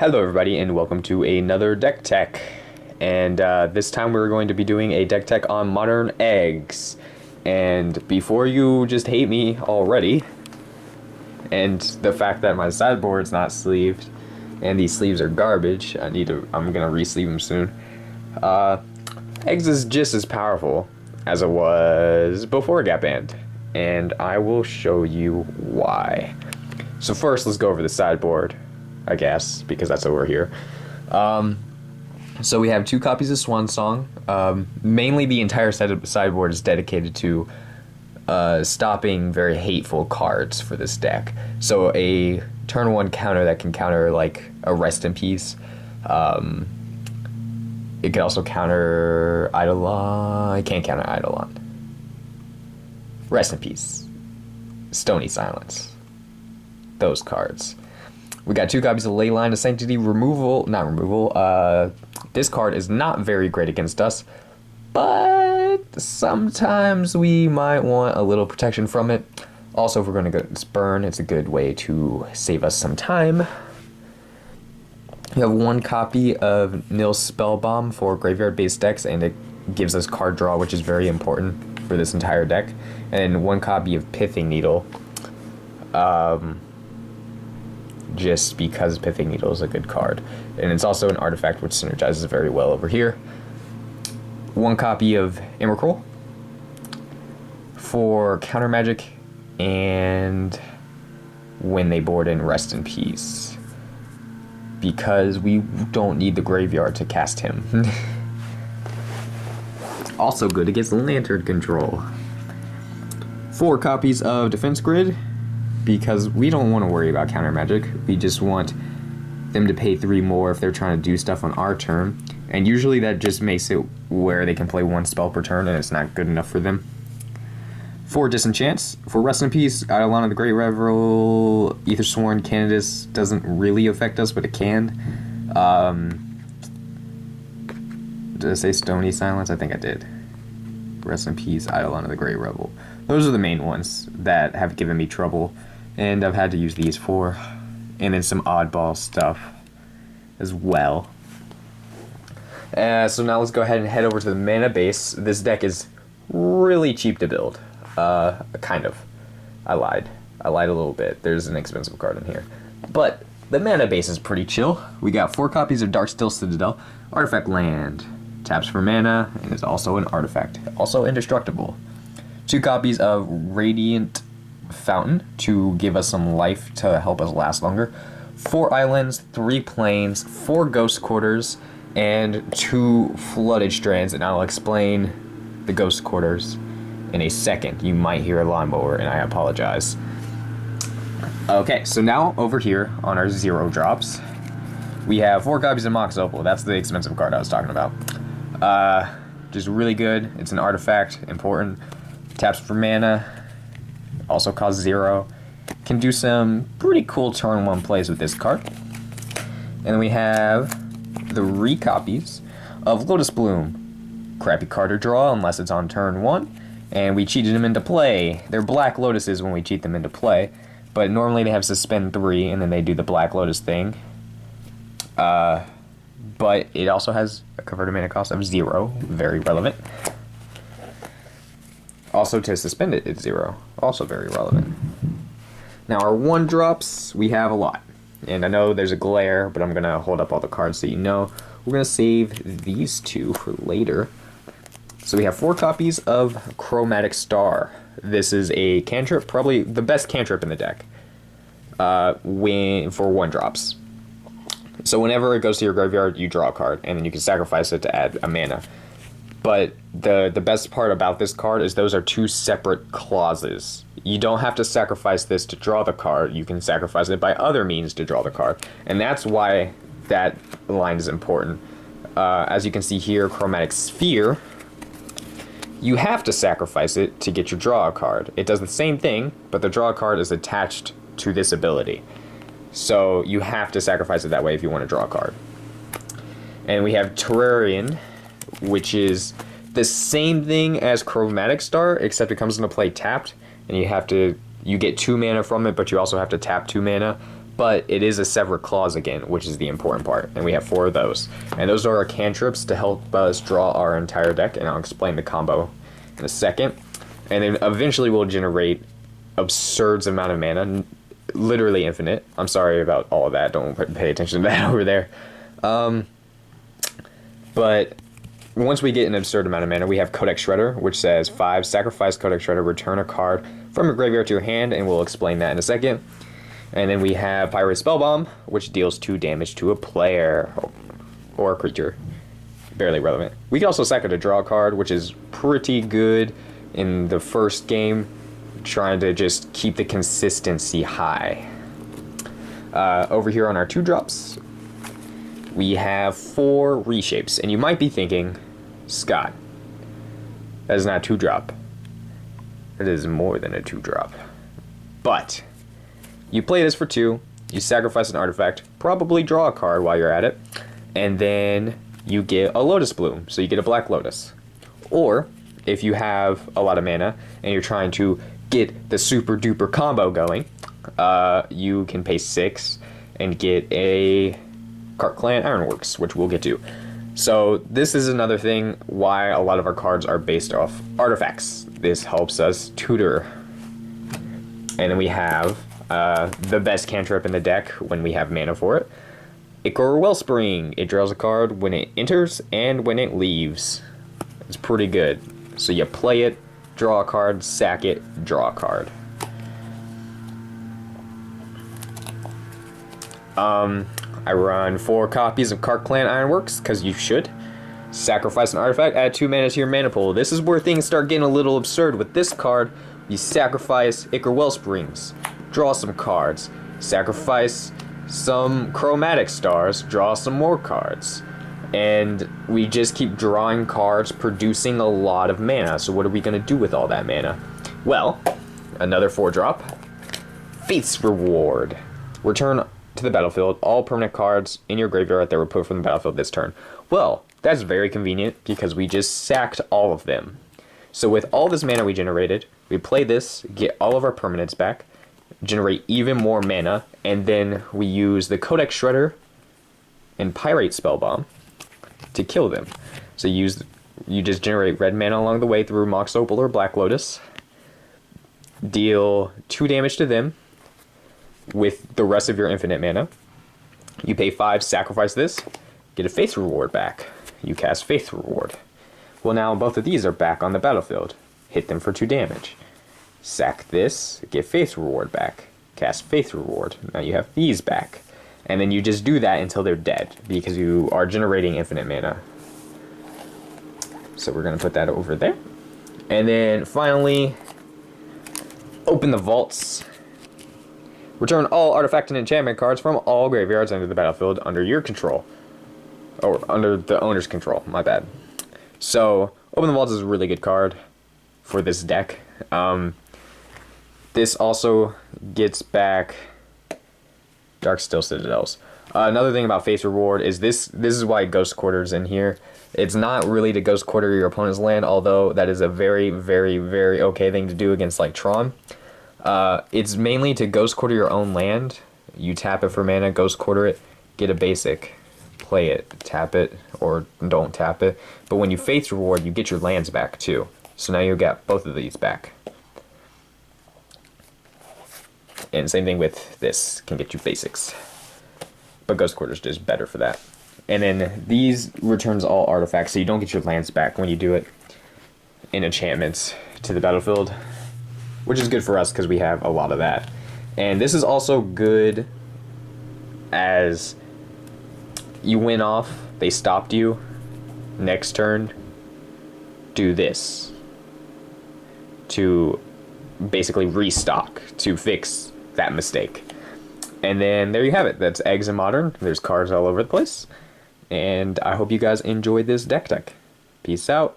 Hello everybody and welcome to another deck tech, and this time we're going to be doing a deck tech on modern eggs. And before you just hate me already, and the fact that my sideboard's not sleeved and these sleeves are garbage, I'm gonna re-sleeve them soon. Eggs is just as powerful as it was before it got banned, and I will show you why. So first, let's go over the sideboard, I guess, because that's why we're here. So we have 2 copies of Swan Song. Mainly the entire sideboard is dedicated to stopping very hateful cards for this deck. So a turn 1 counter that can counter like a Rest in Peace. It can also counter Eidolon. It can't counter Eidolon. Rest in Peace. Stony Silence. Those cards. We got 2 copies of Leyline, a sanctity this card is not very great against us, but sometimes we might want a little protection from it. Also, if we're going to go burn, it's a good way to save us some time. We have 1 copy of Nil Speelbomb for graveyard-based decks, and it gives us card draw, which is very important for this entire deck. And 1 copy of Pithing Needle. Just because Pithing Needle is a good card. And it's also an artifact which synergizes very well over here. 1 copy of Emrakual for counter magic and when they board in Rest in Peace, because we don't need the graveyard to cast him. Also good against Lantern Control. 4 copies of Defense Grid, because we don't want to worry about counter magic. We just want them to pay 3 more if they're trying to do stuff on our turn. And usually that just makes it where they can play 1 spell per turn and it's not good enough for them. 4 Disenchants. For Rest in Peace, Eidolon of the Great Revel, Aethersworn Candidates doesn't really affect us, but it can. Did I say Stony Silence? I think I did. Rest in Peace, Eidolon of the Great Revel. Those are the main ones that have given me trouble, and I've had to use these for, and then some oddball stuff as well. So now let's go ahead and head over to the mana base. This deck is really cheap to build. Kind of. I lied a little bit. There's an expensive card in here. But the mana base is pretty chill. We got 4 copies of Darksteel Citadel, artifact land. Taps for mana, and is also an artifact. Also indestructible. 2 copies of Radiant Fountain to give us some life to help us last longer. 4 islands, 3 plains, 4 ghost quarters, and 2 flooded strands, and I'll explain the ghost quarters in a second. You might hear a lawnmower, and I apologize. Okay, so now over here on our 0 drops, we have 4 copies of Mox Opal. That's the expensive card I was talking about. Just really good. It's an artifact, important. Taps for mana, also costs 0. Can do some pretty cool turn 1 plays with this card. And then we have the recopies of Lotus Bloom. Crappy card to draw unless it's on turn 1. And we cheated them into play. They're black lotuses when we cheat them into play, but normally they have suspend 3 and then they do the black lotus thing. But it also has a converted mana cost of 0, very relevant. Also, to suspend it, it's 0. Also very relevant. Now, our 1 drops, we have a lot. And I know there's a glare, but I'm going to hold up all the cards so you know. We're going to save these 2 for later. So we have 4 copies of Chromatic Star. This is a cantrip, probably the best cantrip in the deck. For 1 drops. So whenever it goes to your graveyard, you draw a card, and then you can sacrifice it to add a mana. But the best part about this card is those are 2 separate clauses. You don't have to sacrifice this to draw the card. You can sacrifice it by other means to draw the card. And that's why that line is important. As you can see here, Chromatic Sphere, you have to sacrifice it to get your draw card. It does the same thing, but the draw card is attached to this ability. So you have to sacrifice it that way if you want to draw a card. And we have Terrion, which is the same thing as Chromatic Star, except it comes into play tapped, and you get 2 mana from it, but you also have to tap 2 mana. but it is a Sever Claws again, which is the important part, and we have 4 of those. And those are our cantrips to help us draw our entire deck, and I'll explain the combo in a second. And then eventually we'll generate absurd amount of mana, literally infinite. I'm sorry about all of that, don't pay attention to that over there. But once we get an absurd amount of mana, we have Codex Shredder, which says 5, sacrifice Codex Shredder, return a card from your graveyard to your hand, and we'll explain that in a second. And then we have Pyrite Spellbomb, which deals 2 damage to a player or a creature. Barely relevant. We can also sack it to draw a card, which is pretty good in the first game, trying to just keep the consistency high. Over here on our 2-drops, we have 4 reshapes, and you might be thinking, Scott, that is not a 2-drop. It is more than a 2-drop. But you play this for 2, you sacrifice an artifact, probably draw a card while you're at it, and then you get a Lotus Bloom, so you get a Black Lotus. Or, if you have a lot of mana, and you're trying to get the super duper combo going, you can pay 6 and get a Krark-clan Ironworks, which we'll get to. So this is another thing why a lot of our cards are based off artifacts. This helps us tutor. And then we have the best cantrip in the deck when we have mana for it. Ichor Wellspring. It draws a card when it enters and when it leaves. It's pretty good. So you play it, draw a card, sack it, draw a card. I run 4 copies of Krark-clan Ironworks, because you should. Sacrifice an artifact, add 2 mana to your mana pool. This is where things start getting a little absurd. With this card, you sacrifice Ichor Wellsprings, draw some cards. Sacrifice some Chromatic Stars, draw some more cards. And we just keep drawing cards, producing a lot of mana. So what are we going to do with all that mana? Well, another 4-drop. Faith's Reward. Return to the battlefield all permanent cards in your graveyard that were put from the battlefield this turn. Well, that's very convenient because we just sacked all of them. So with all this mana we generated, we play this, get all of our permanents back, generate even more mana, and then we use the Codex Shredder and Pyrite Spellbomb to kill them. So you just generate red mana along the way through Mox Opal or Black Lotus, deal 2 damage to them with the rest of your infinite mana. You pay 5, sacrifice this, get a Faith Reward back. You cast Faith Reward. Well, now both of these are back on the battlefield. Hit them for 2 damage. Sack this, get Faith Reward back. Cast Faith Reward. Now you have these back. And then you just do that until they're dead, because you are generating infinite mana. So we're going to put that over there. And then finally, open the vaults. Return all artifact and enchantment cards from all graveyards under the battlefield under your control. Or under the owner's control, my bad. So, Open the Vaults is a really good card for this deck. This also gets back Darksteel Citadels. Another thing about Faith Reward is this is why Ghost Quarter's in here. It's not really to Ghost Quarter your opponent's land, although that is a very, very, very okay thing to do against like Tron. It's mainly to Ghost Quarter your own land. You tap it for mana, Ghost Quarter it, get a basic, play it, tap it, or don't tap it. But when you Faith Reward, you get your lands back too. So now you got both of these back. And same thing with this, can get you basics. But Ghost Quarter's just better for that. And then these returns all artifacts, so you don't get your lands back when you do it in enchantments to the battlefield, which is good for us because we have a lot of that. And this is also good as you win off, they stopped you, next turn, do this to basically restock, to fix that mistake. And then there you have it. That's Eggs in Modern. There's cards all over the place. And I hope you guys enjoyed this deck. Peace out.